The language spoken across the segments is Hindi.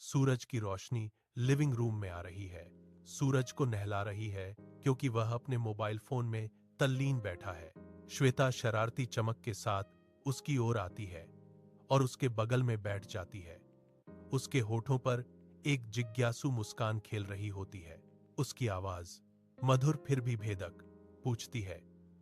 सूरज की रोशनी लिविंग रूम में आ रही है। सूरज को नहला रही है क्योंकि वह अपने मोबाइल फोन में तल्लीन बैठा है। श्वेता शरारती चमक के साथ उसकी ओर आती है और उसके बगल में बैठ जाती है। उसके होठों पर एक जिज्ञासु मुस्कान खेल रही होती है। उसकी आवाज मधुर फिर भी भेदक पूछती है,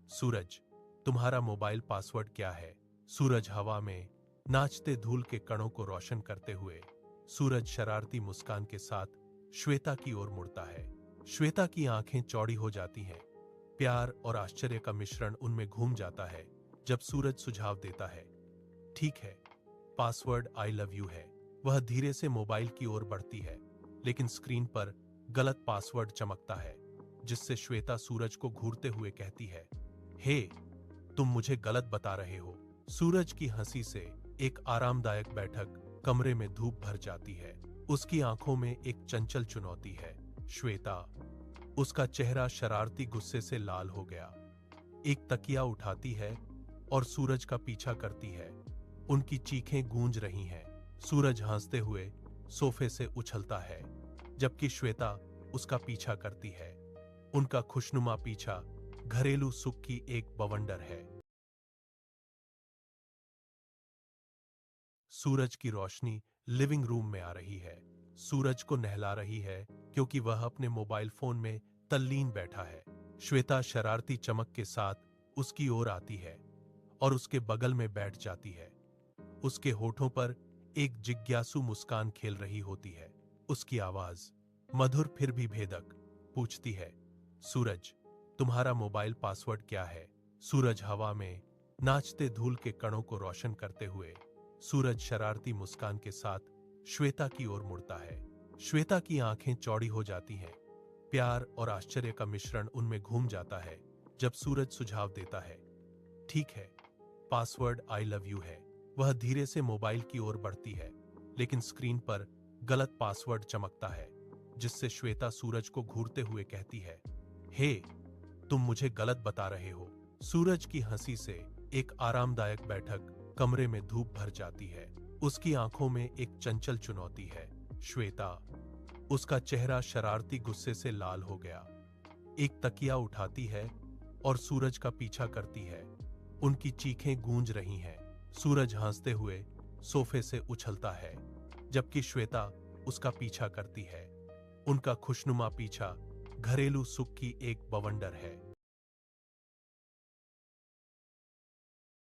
सूरज, तुम्हारा मोबाइल पासवर्ड क्या है? सूरज हवा में नाचते धूल के कणों को रोशन करते हुए सूरज शरारती मुस्कान के साथ श्वेता की ओर मुड़ता है। श्वेता की आंखें चौड़ी हो जाती हैं। प्यार और आश्चर्य का मिश्रण उनमें घूम जाता है जब सूरज सुझाव देता है, ठीक है, पासवर्ड आई लव यू है। वह धीरे से मोबाइल की ओर बढ़ती है, लेकिन स्क्रीन पर गलत पासवर्ड चमकता है, जिससे श्वेता सूरज को घूरते हुए कहती है, हे, तुम मुझे गलत बता रहे हो। सूरज की हंसी से एक आरामदायक बैठक कमरे में धूप भर जाती है। उसकी आंखों में एक चंचल चुनौती है। श्वेता, उसका चेहरा शरारती गुस्से से लाल हो गया। एक तकिया उठाती है और सूरज का पीछा करती है। उनकी चीखें गूंज रही हैं। सूरज हंसते हुए सोफे से उछलता है, जबकि श्वेता उसका पीछा करती है। उनका खुशनुमा पीछा घरेलू सुख की एक बवंडर है। सूरज की रोशनी लिविंग रूम में आ रही है। सूरज को नहला रही है क्योंकि वह अपने मोबाइल फोन में तल्लीन बैठा है। श्वेता शरारती चमक के साथ उसकी ओर आती है और उसके बगल में बैठ जाती है। उसके होठों पर एक जिज्ञासु मुस्कान खेल रही होती है। उसकी आवाज मधुर फिर भी भेदक पूछती है, सूरज, तुम्हारा मोबाइल पासवर्ड क्या है? सूरज हवा में नाचते धूल के कणों को रोशन करते हुए सूरज शरारती मुस्कान के साथ श्वेता की ओर मुड़ता है। श्वेता की आंखें चौड़ी हो जाती हैं। प्यार और आश्चर्य का मिश्रण उनमें घूम जाता है जब सूरज सुझाव देता है, ठीक है, पासवर्ड आई लव यू है। वह धीरे से मोबाइल की ओर बढ़ती है, लेकिन स्क्रीन पर गलत पासवर्ड चमकता है, जिससे श्वेता सूरज को घूरते हुए कहती है, हे, तुम मुझे गलत बता रहे हो। सूरज की हंसी से एक आरामदायक बैठक कमरे में धूप भर जाती है। उसकी आंखों में एक चंचल चुनौती है। श्वेता, उसका चेहरा शरारती गुस्से से लाल हो गया। एक तकिया उठाती है और सूरज का पीछा करती है। उनकी चीखें गूंज रही हैं। सूरज हंसते हुए सोफे से उछलता है, जबकि श्वेता उसका पीछा करती है। उनका खुशनुमा पीछा घरेलू सुख की एक बवंडर है।